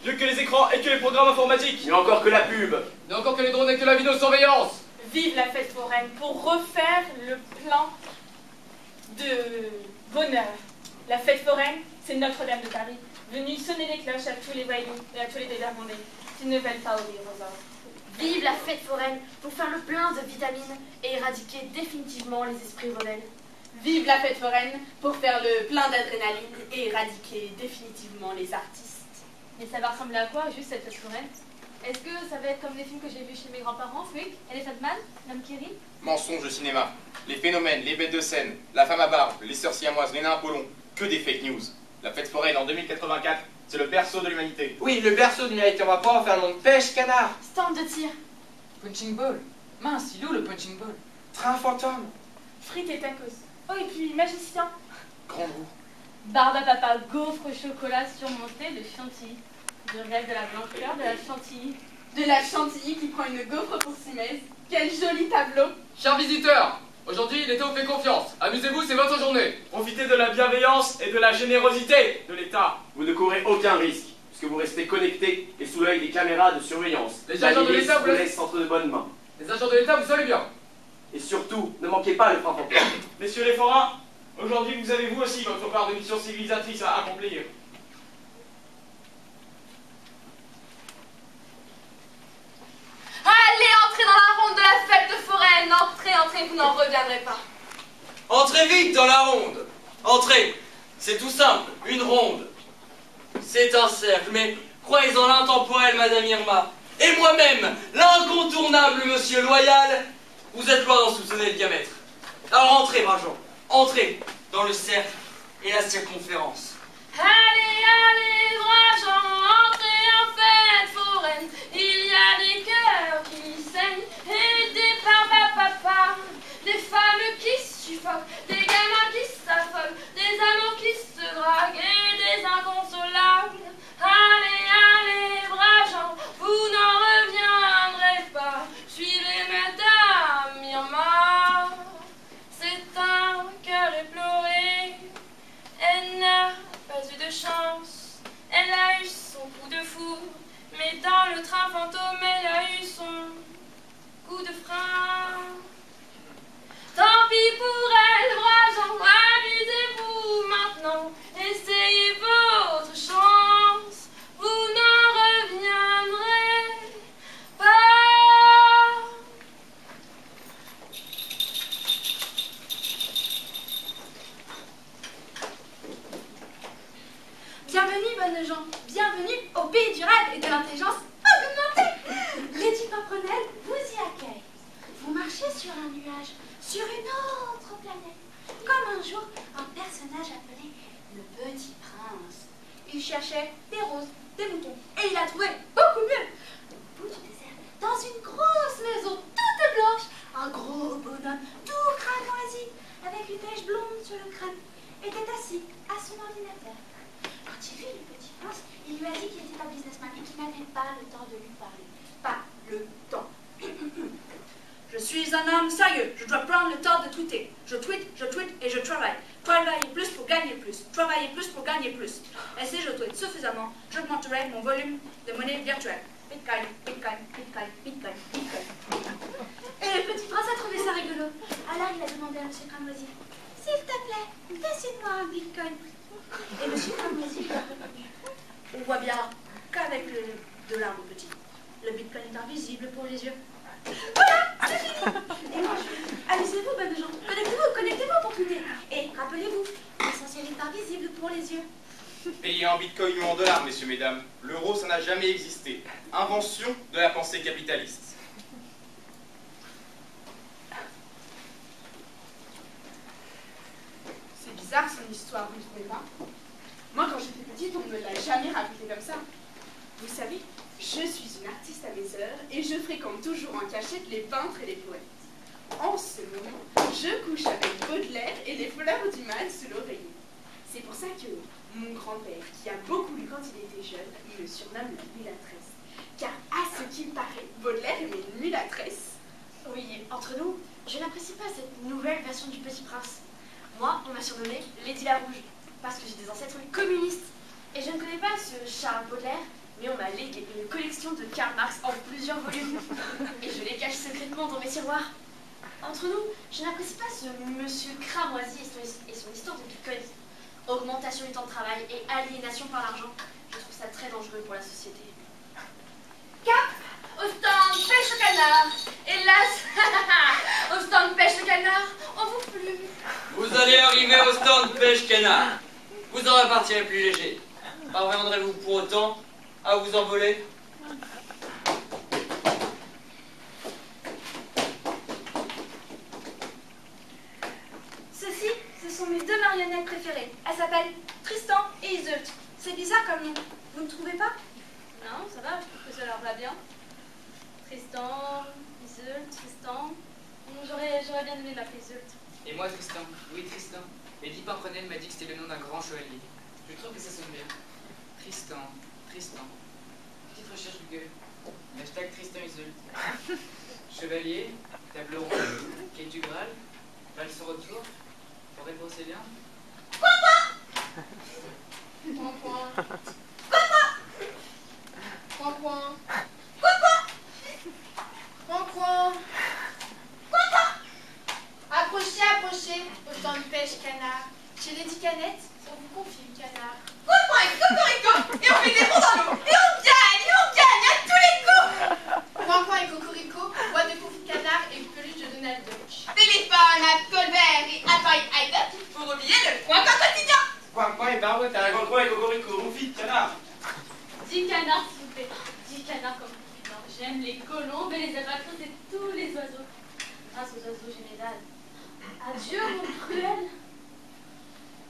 Mieux que les écrans et que les programmes informatiques. Mieux encore que la pub. Mieux encore que les drones et que la vidéosurveillance. Vive la fête foraine pour refaire le plein de bonheur. La fête foraine, c'est Notre-Dame de Paris, venue sonner les cloches à tous les voyous et à tous les dévergondés qui ne veulent pas obéir aux ordres. Vive la fête foraine pour faire le plein de vitamines et éradiquer définitivement les esprits rebelles. Vive la fête foraine pour faire le plein d'adrénaline et éradiquer définitivement les artistes. Mais ça va ressembler à quoi, juste cette fête foraine? Est-ce que ça va être comme les films que j'ai vus chez mes grands-parents, Fuik, Elephant Man, l'homme qui rit? Mensonges de cinéma, les phénomènes, les bêtes de scène, la femme à barbe, les sœurs siamoises, les nains Apollon, que des fake news. La fête foraine en 2084, c'est le berceau de l'humanité. Oui, le berceau de l'humanité, on va pas en faire un nom de pêche, canard. Stand de tir. Punching ball. Mince, il est où le punching ball? Train fantôme. Frites et tacos. Oh, et puis magicien. Grande roue. Barbe à papa, gaufre au chocolat surmonté de chantilly. Je rêve de la blancheur de la chantilly. De la chantilly qui prend une gaufre pour Simès. Quel joli tableau. Chers visiteurs, aujourd'hui l'État vous fait confiance. Amusez-vous, c'est votre journée. Profitez de la bienveillance et de la générosité de l'État. Vous ne courez aucun risque, puisque vous restez connectés et sous l'œil des caméras de surveillance. Les agents de l'État vous laissent entre de bonnes mains. Les agents de l'État, vous savez bien. Et surtout, ne manquez pas le frein fantôme. Messieurs les forains, aujourd'hui vous avez vous aussi votre part de mission civilisatrice à accomplir. Allez, entrez dans la ronde de la fête foraine. Entrez, entrez, vous n'en reviendrez pas. Entrez vite dans la ronde. Entrez. C'est tout simple, une ronde. C'est un cercle, mais croyez-en l'intemporel, Madame Irma. Et moi-même, l'incontournable Monsieur Loyal, vous êtes loin d'en soupçonner le diamètre. Alors entrez, braves gens. Entrez dans le cercle et la circonférence. Allez, allez, braves gens, entrez en fête foraine. Il y a des cœurs qui saignent et des papa, des femmes qui suffoquent, des gamins qui s'affolent, des amants qui se draguent et des inconsolables. Allez, allez, braves gens, vous n'en reviendrez pas. Suivez Madame Irma. C'est un cœur éploré. Elle n'a pas eu de chance. Elle a eu son coup de foudre. Mais dans le train fantôme, elle a eu son coup de frein. Tant pis pour elle, braves gens, amusez-vous maintenant. Essayez votre chance, vous n'en reviendrez pas. Bienvenue, bonnes gens, bienvenue au pays du rêve et de l'intelligence augmentée. Lady Pimprenelle vous y accueille. Vous marchez sur un nuage, sur une autre planète, comme un jour un personnage appelé le Petit Prince. Il cherchait des roses, des moutons, et il a trouvé beaucoup mieux. Au bout du désert, dans une grosse maison toute blanche, un gros bonhomme tout cramoisi, avec une mèche blonde sur le crâne, était assis à son ordinateur. Quand il vit le Petit Prince, il lui a dit qu'il était un businessman et qu'il n'avait pas le temps de lui parler. Pas le temps. Je suis un homme sérieux, je dois prendre le temps de tweeter. Je tweete et je travaille. Travailler plus pour gagner plus. Travailler plus pour gagner plus. Et si je tweete suffisamment, j'augmenterai mon volume de monnaie virtuelle. Bitcoin, Bitcoin, Bitcoin, Bitcoin, Bitcoin. Et le Petit Prince a trouvé ça rigolo. Alors il a demandé à M. Cramoisi, s'il te plaît, dessine-moi un Bitcoin. Et M. Cramoisi lui a répondu, on voit bien qu'avec le dollar, mon petit, le Bitcoin est invisible pour les yeux. Voilà, c'est fini. Et moi, amusez-vous, bonnes gens. Connectez-vous pour tweeter. Et rappelez-vous, l'essentiel est invisible pour les yeux. Payé en bitcoin ou en dollars, messieurs, mesdames, l'euro, ça n'a jamais existé. Invention de la pensée capitaliste. C'est bizarre son histoire, vous ne trouvez pas? Moi, quand j'étais petite, on ne me l'a jamais raconté comme ça. Vous savez, je suis une artiste à mes heures et je fréquente toujours en cachette les peintres et les poètes. En ce moment, je couche avec Baudelaire et les fleurs du mal sous l'oreiller. C'est pour ça que mon grand-père, qui a beaucoup lu quand il était jeune, me surnomme la mulâtresse. Car à ce qu'il paraît, Baudelaire aimait une mulâtresse. Oui, entre nous, je n'apprécie pas cette nouvelle version du Petit Prince. Moi, on m'a surnommé Lady la Rouge, parce que j'ai des ancêtres communistes. Et je ne connais pas ce Charles Baudelaire, mais on m'a légué une collection de Karl Marx en plusieurs volumes. Et je les cache secrètement dans mes tiroirs. Entre nous, je n'apprécie pas ce monsieur cramoisi et son histoire de bucolique. Augmentation du temps de travail et aliénation par l'argent. Je trouve ça très dangereux pour la société. Cap au stand pêche au canard. Hélas, au stand pêche au canard, on vous plume. Vous allez arriver au stand pêche canard. Vous en repartirez plus léger. Parviendrez-vous pour autant à vous envoler? Ceux-ci, ce sont mes deux marionnettes préférées. Elles s'appellent Tristan et Iseult. C'est bizarre comme nom. Vous ne trouvez pas? Non, ça va, je trouve que ça leur va bien. Tristan, Iseult, Tristan. J'aurais bien aimé m'appeler Iseult. Et moi, Tristan. Oui, Tristan. Lady Pimprenelle m'a dit que c'était le nom d'un grand chevalier. Je trouve que ça sonne bien. Tristan, Tristan. Petite recherche Google. Hashtag Tristan Iseult. Chevalier, tableau rond, quai du Graal, valse au retour, forêt porcelain. Point, point. Approchez, approchez, au stand de pêche canard. Chez Lady Canette, on vous confie le canard. Et on fait des bons dans l'eau. Et on gagne à tous les coups. Coin et Cocorico, boîte de confit de canard et une peluche de Donald Duck. Téléphone à Colbert et Appareil iPad pour oublier le coin quotidien. Coin et barbotage. Coin et cocorico, confit, canard. 10 canards, s'il vous plaît. 10 canards comme confident. J'aime les colombes et les albatros et tous les oiseaux. Grâce aux oiseaux, j'ai mes dalles. Adieu, mon cruel.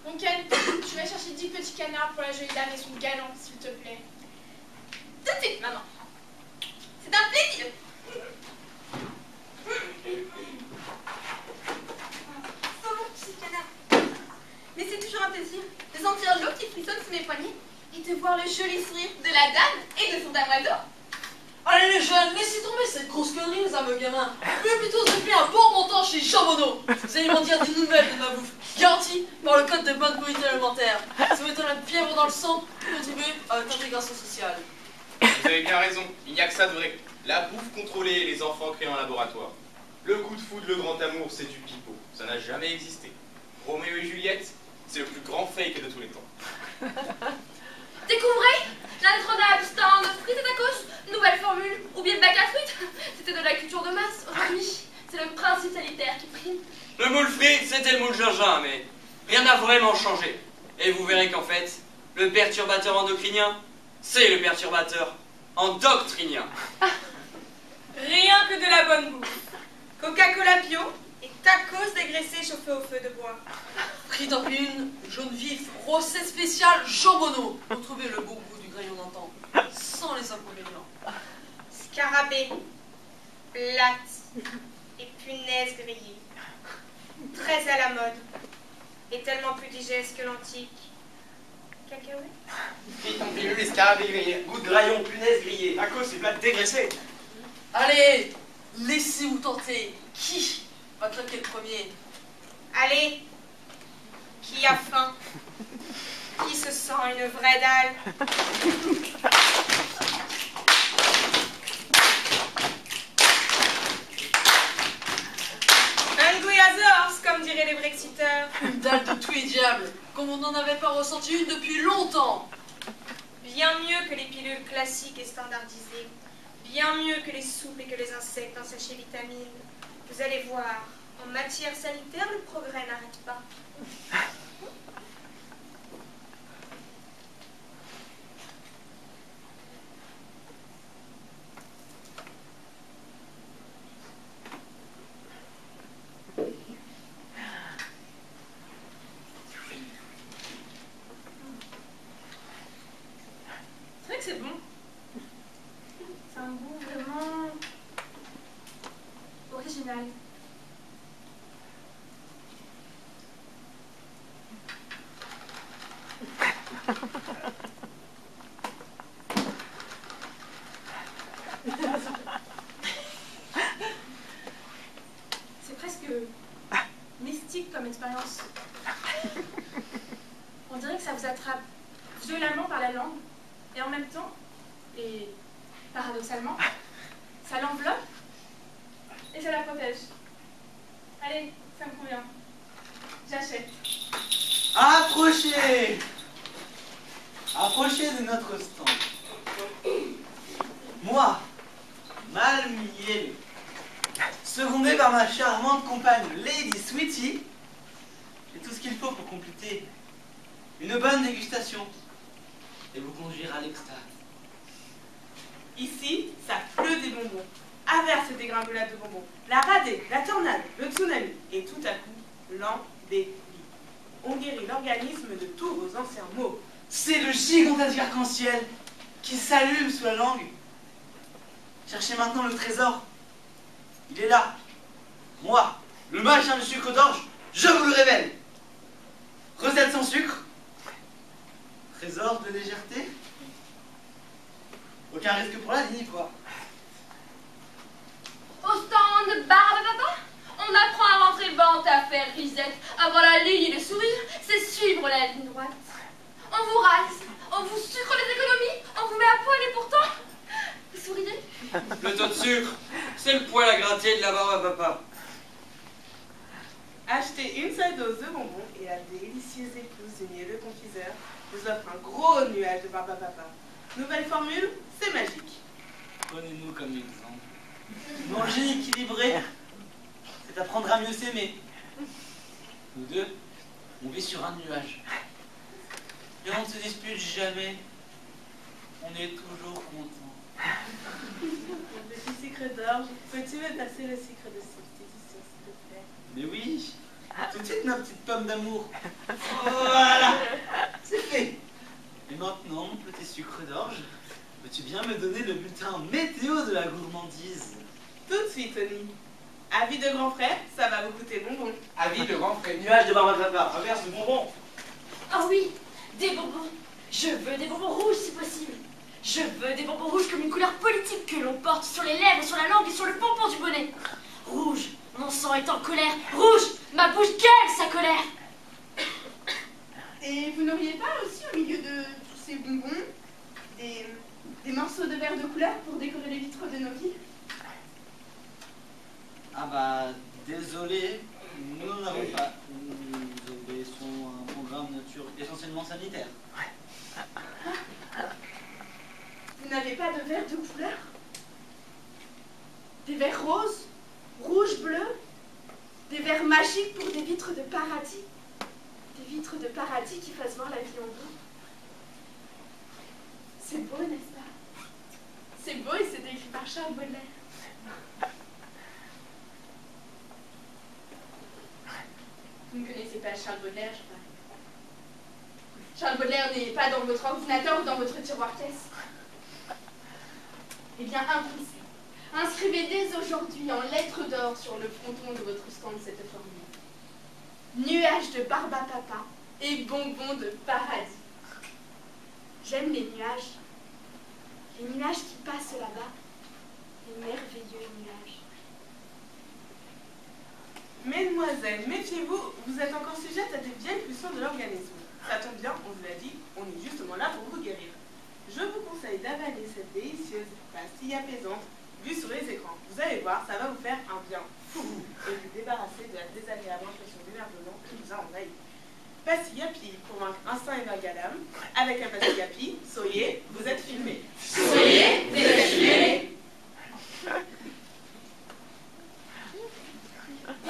Mon Ken, je vais chercher 10 petits canards pour la jolie dame et son galant, s'il te plaît. Tout de suite, maman. C'est un plaisir. Oh mon petit canard. Mais c'est toujours un plaisir de sentir l'eau qui frissonne sous mes poignets et de voir le joli sourire de la dame et de son damoiseau. Allez les jeunes, laissez tomber cette grosse connerie, les âmes gamins. Je vais plutôt se faire un bon montant chez Charbonneau. Vous allez m'en dire des nouvelles de ma bouffe. Garantie par le code de bonne qualité alimentaire. Soumettant la fièvre dans le sang pour contribuer à votre intégration sociale. Vous avez bien raison, il n'y a que ça de vrai. La bouffe contrôlée, les enfants créés en laboratoire. Le coup de foudre, le grand amour, c'est du pipeau. Ça n'a jamais existé. Roméo et Juliette, c'est le plus grand fake de tous les temps. Découvrez l'intronable stand frites et tacos, nouvelle formule, ou bien bac à frites. C'était de la culture de masse. Aujourd'hui, c'est le principe sanitaire qui prime. Le moule frite, c'était le moule gingembre, mais rien n'a vraiment changé. Et vous verrez qu'en fait, le perturbateur endocrinien, c'est le perturbateur endoctrinien. Rien que de la bonne bouffe. Coca-Cola bio et tacos dégraissés chauffés au feu de bois. Frites en une, jaune vif, recette spéciale Charbonneau. Retrouvez le bon goût du graillon d'antan, sans les inconvénients. Scarabée, plate et punaise grillée. Très à la mode et tellement plus digeste que l'antique. Cacahuète. Frites en pilule, les scarabées grillés. Goût de graillon, punaise grillée. Tacos et plate dégraissée. Allez, laissez-vous tenter. Qui va craquer le premier? Allez, qui a faim? Qui se sent une vraie dalle? Un gouille à the horse, comme diraient les Brexiteurs. Une dalle de tous les diables, comme on n'en avait pas ressenti une depuis longtemps. Bien mieux que les pilules classiques et standardisées. Bien mieux que les soupes et que les insectes en sachet vitamines. Vous allez voir, en matière sanitaire, le progrès n'arrête pas. C'est vrai que c'est bon. C'est un goût vraiment original. C'est presque mystique comme expérience. On dirait que ça vous attrape violemment par la langue et en même temps, Et paradoxalement, ça l'enveloppe et ça la protège. Allez, ça me convient. J'achète. Approchez! Approchez de notre stand. Moi, Malmiel, secondé par ma charmante compagne Lady Sweetie, j'ai tout ce qu'il faut pour compléter une bonne dégustation et vous conduire à l'extase. Ici, ça pleut des bonbons. Averse et dégringolade de bonbons. La radée, la tornade, le tsunami. Et tout à coup, l'embellie. On guérit l'organisme de tous vos anciens maux. C'est le gigantesque arc-en-ciel qui s'allume sous la langue. Cherchez maintenant le trésor. Il est là. Moi, le magicien du sucre d'orge, je vous le révèle. Recette sans sucre. Trésor de légèreté. Aucun risque pour la ligne, quoi. Au stand Barbapapa, on apprend à rentrer vente, à faire risette, avoir la ligne et le sourire, c'est suivre la ligne droite. On vous rase, on vous sucre les économies, on vous met à poil et pourtant, vous souriez. Le taux de sucre, c'est le poil à gratter de la Barbapapa. Achetez une seule dose de bonbons et la délicieuse épouse du mielleux confiseur vous offre un gros nuage de Barbapapa. Nouvelle formule, c'est magique. Prenez-nous comme exemple. Manger équilibré, c'est apprendre à mieux s'aimer. Nous deux, on vit sur un nuage. Et on ne se dispute jamais. On est toujours content. Mon petit sucre d'orge, peux-tu me passer le sucre de substitution, s'il te plaît? Mais oui, tout de suite ma petite pomme d'amour. Voilà, c'est fait. Et maintenant, mon petit sucre d'orge, peux-tu bien me donner le bulletin météo de la gourmandise? Tout de suite, Tony. Avis de grand frère, ça va vous coûter bonbons. Avis de grand frère, nuage de Barbapapa, reverse de bonbons. Oh oui, des bonbons. Je veux des bonbons rouges si possible. Je veux des bonbons rouges comme une couleur politique que l'on porte sur les lèvres, sur la langue et sur le pompon du bonnet. Rouge, mon sang est en colère. Rouge, ma bouche gueule sa colère. Et vous n'auriez pas aussi au milieu de tous ces bonbons des morceaux de verre de couleur pour décorer les vitres de nos villes? Ah bah, désolé, nous n'en avons pas. Nous obéissons à un programme nature essentiellement sanitaire. Vous n'avez pas de verre de couleur? Des verres roses, rouges, bleus? Des verres magiques pour des vitres de paradis? Des vitres de paradis qui fassent voir la vie en bleu? C'est beau, n'est-ce pas? C'est beau et c'est écrit par Charles Baudelaire. Vous ne connaissez pas Charles Baudelaire, je crois. Charles Baudelaire n'est pas dans votre ordinateur ou dans votre tiroir-caisse. Eh bien, un conseil. Inscrivez dès aujourd'hui en lettres d'or sur le fronton de votre stand cette formule. Nuages de Barbapapa et bonbons de paradis. J'aime les nuages. Les nuages qui passent là-bas. Les merveilleux nuages. Mesdemoiselles, méfiez-vous, vous êtes encore sujettes à des vieilles pulsions de l'organisme. Ça tombe bien, on vous l'a dit, on est justement là pour vous guérir. Je vous conseille d'avaler cette délicieuse pastille apaisante vue sur les écrans. Vous allez voir, ça va vous faire un bien fou et vous débarrasser de la désagréable impression d'énervement qui vous a envahi. Pastille Yapi pour vaincre instinct et vague à l'âme. Avec la pastille Yapi, soyez, vous êtes filmés. Soyez, vous êtes filmés.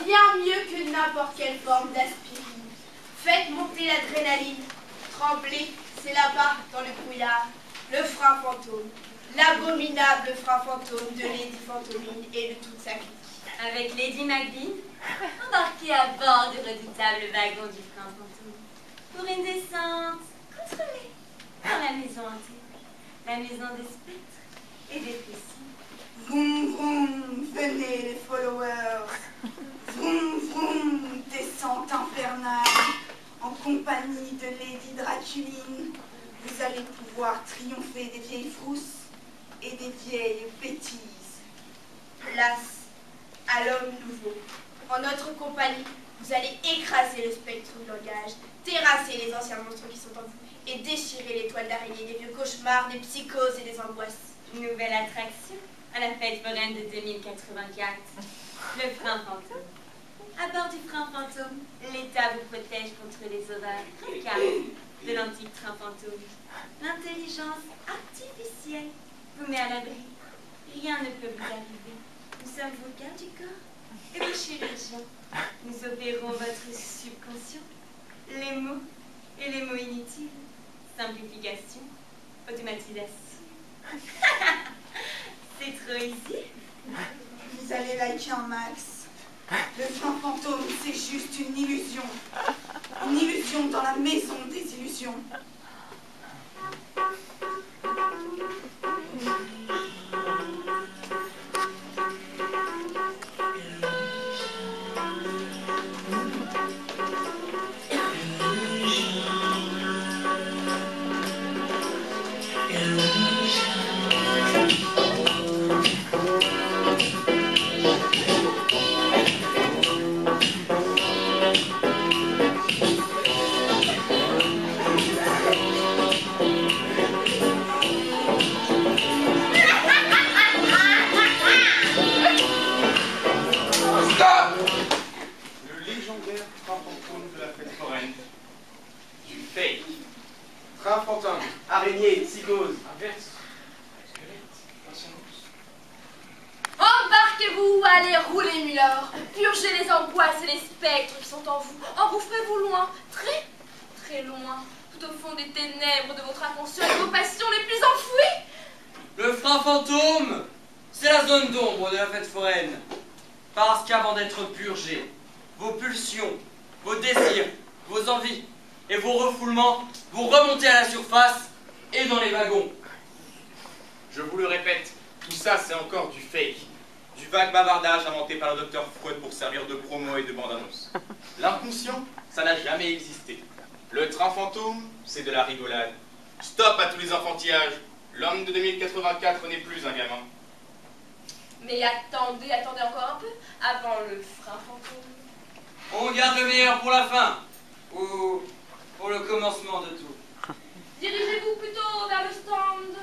Bien mieux que n'importe quelle forme d'aspirine. Faites monter l'adrénaline. Tremblez, c'est là-bas, dans le brouillard, le frein fantôme. L'abominable frein fantôme de Lady Fantomine et de toute sa clique. Avec Lady Macbean, embarquée à bord du redoutable wagon du frein fantôme pour une descente contrôlée dans la maison hantée, la maison des spectres et des fessons. Vroom vroom, venez les followers. Vroom vroom, descente infernale. En compagnie de Lady Draculine, vous allez pouvoir triompher des vieilles frousses et des vieilles bêtises. Place à l'homme nouveau. En notre compagnie, vous allez écraser le spectre du langage, terrasser les anciens monstres qui sont en vous et déchirer les toiles d'araignée des vieux cauchemars, des psychoses et des angoisses. Nouvelle attraction à la fête foraine de 2084. Le frein fantôme. À bord du frein fantôme, l'État vous protège contre les horreurs incarnées de l'antique train fantôme. L'intelligence artificielle vous met à l'abri. Rien ne peut vous arriver. Nous sommes vos gardes du corps et vos chirurgiens. Nous opérons votre subconscient, les mots et les mots inutiles. Simplification, automatisation. C'est trop easy. Vous allez liker un max. Le frein fantôme, c'est juste une illusion. Une illusion dans la maison des illusions. Train fantôme, araignée, psychose. Inverse. Squelette. Embarquez-vous, allez rouler, Milord. Purgez les angoisses et les spectres qui sont en vous. Engouffrez-vous loin, très, très loin, tout au fond des ténèbres de votre inconscient et de vos passions les plus enfouies. Le frein fantôme, c'est la zone d'ombre de la fête foraine. Parce qu'avant d'être purgés, vos pulsions, vos désirs, vos envies et vos refoulements vont remonter à la surface et dans les wagons. Je vous le répète, tout ça c'est encore du fake. Du vague bavardage inventé par le docteur Freud pour servir de promo et de bande-annonce. L'inconscient, ça n'a jamais existé. Le train fantôme, c'est de la rigolade. Stop à tous les enfantillages. L'homme de 2084 n'est plus un gamin. Mais attendez encore un peu, avant le frein fantôme. On garde le meilleur pour la fin, ou pour le commencement de tout. Dirigez-vous plutôt vers le stand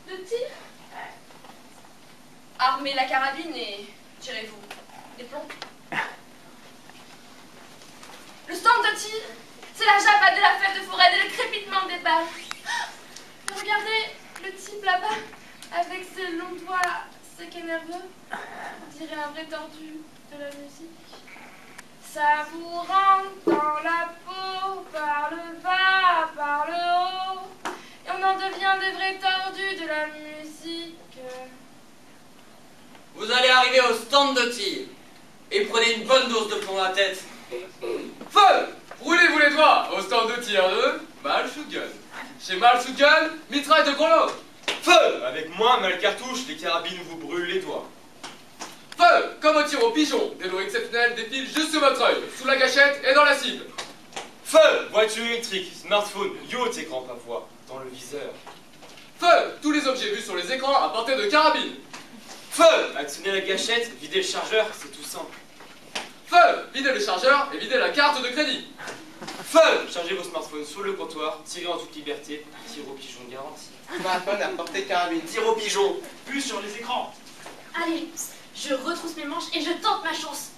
de tir. Armez la carabine et tirez-vous des plombs. Le stand de tir, c'est la jappade de la fête de foraine et le crépitement des balles. Regardez le type là-bas, avec ses longs doigts secs et nerveux. On dirait un vrai tordu de la musique. Ça vous rentre dans la peau, par le bas, par le haut, et on en devient des vrais tordus de la musique. Vous allez arriver au stand de tir, et prenez une bonne dose de plomb à la tête. Feu! Brûlez-vous les doigts au stand de tir de Malshotgun. Chez Malshotgun, mitraille de gros lot. Feu! Avec moi, mal cartouche, les carabines vous brûlent les doigts. Feu! Comme au tir au pigeon, des lots exceptionnels défilent juste sous votre œil, sous la gâchette et dans la cible. Feu! Voiture électrique, smartphone, yacht, écran pavois, dans le viseur. Feu! Tous les objets vus sur les écrans à portée de carabine. Feu! Actionner la gâchette, vider le chargeur, c'est tout simple. Feu! Videz le chargeur et videz la carte de crédit. Feu! Chargez vos smartphones sur le comptoir, tirez en toute liberté, tir au pigeon garanti. Smartphone à portée de carabine, tir au pigeon, plus sur les écrans. Allez, je retrousse mes manches et je tente ma chance.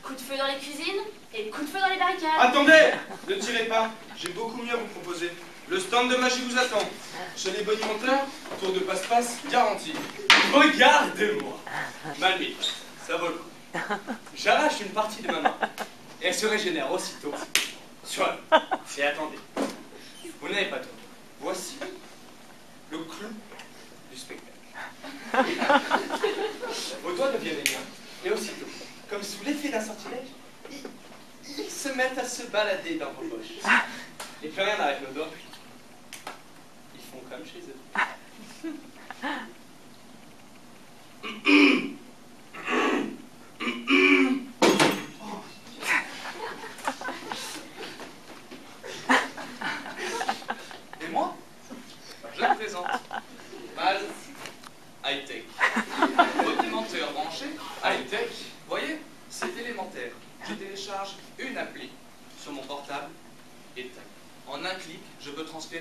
Coup de feu dans les cuisines et coup de feu dans les barricades. Attendez! Ne tirez pas, j'ai beaucoup mieux à vous proposer. Le stand de magie vous attend. Chez les bonimenteurs, tour de passe-passe garanti. Regardez-moi! Malmit, ça vaut le coup. J'arrache une partie de ma main et elle se régénère aussitôt. Sur et attendez, vous n'avez pas tort. Voici le clou du spectacle. Vos doigts deviennent liens et aussitôt, comme sous l'effet d'un sortilège, ils se mettent à se balader dans vos poches. Et plus rien n'arrête nos doigts. Ils font comme chez eux. Et moi, je me présente. Mal high-tech. Élémentaire branché, high-tech. Voyez, c'est élémentaire. Je télécharge une appli sur mon portable et tac. En un clic, je peux transférer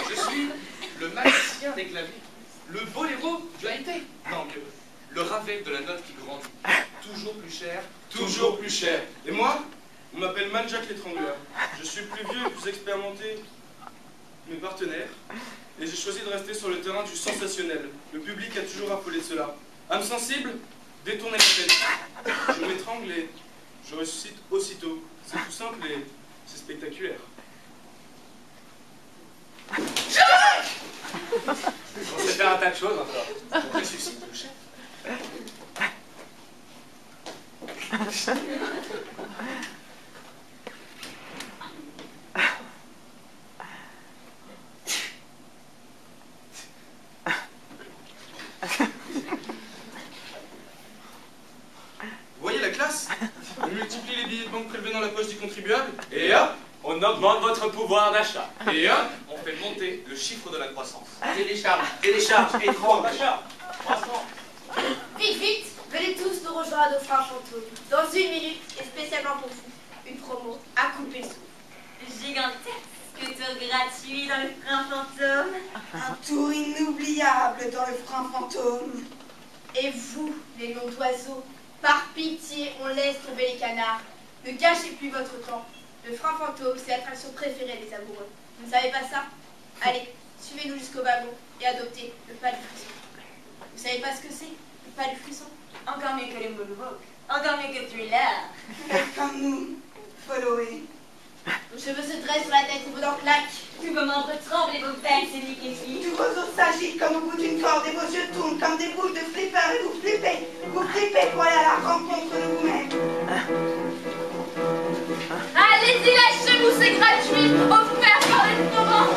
Je suis le magicien des claviers, le boléro du high-tech. Non, mieux, le Ravel de la note qui grandit. Toujours plus cher. Toujours plus cher. Et moi, on m'appelle Mal-Jack l'étrangleur. Je suis plus vieux et plus expérimenté que mes partenaires. Et j'ai choisi de rester sur le terrain du sensationnel. Le public a toujours affolé de cela. Âme sensible, détournez la tête. Je m'étrangle et je ressuscite aussitôt. C'est tout simple et c'est spectaculaire. On sait faire un tas de choses encore. On ressuscite le chef. Vous voyez la classe? On multiplie les billets de banque prélevés dans la poche du contribuable. Et hop, on augmente votre pouvoir d'achat. Et hop, on fait monter le chiffre de la croissance. Télécharge, écran. Vite, vite, venez tous nous rejoindre au frein fantôme. Dans 1 minute, et spécialement pour vous, une promo à couper le souffle. Gigantesque tour gratuit dans le frein fantôme. Un tour inoubliable dans le frein fantôme. Et vous, les noms d'oiseaux, par pitié, on laisse tomber les canards. Ne gâchez plus votre temps. Le frein fantôme, c'est l'attraction préférée des amoureux. Vous ne savez pas ça? Allez, suivez-nous jusqu'au wagon et adoptez le pas du frisson. Vous savez pas ce que c'est, le pas du frisson? Encore mieux que les moonwalk. Encore mieux que Thriller. Faites comme nous, followez. Vos cheveux se dressent sur la tête et vos dents claquent. Tous vos membres tremblent et vos veines se liquéfient. Tous vos os s'agitent comme au bout d'une corde et vos yeux tournent comme des boules de flipper et vous flippez. Vous flippez pour aller à la rencontre de vous-même. Allez-y, lâchez-vous, c'est gratuit, offert par les parents.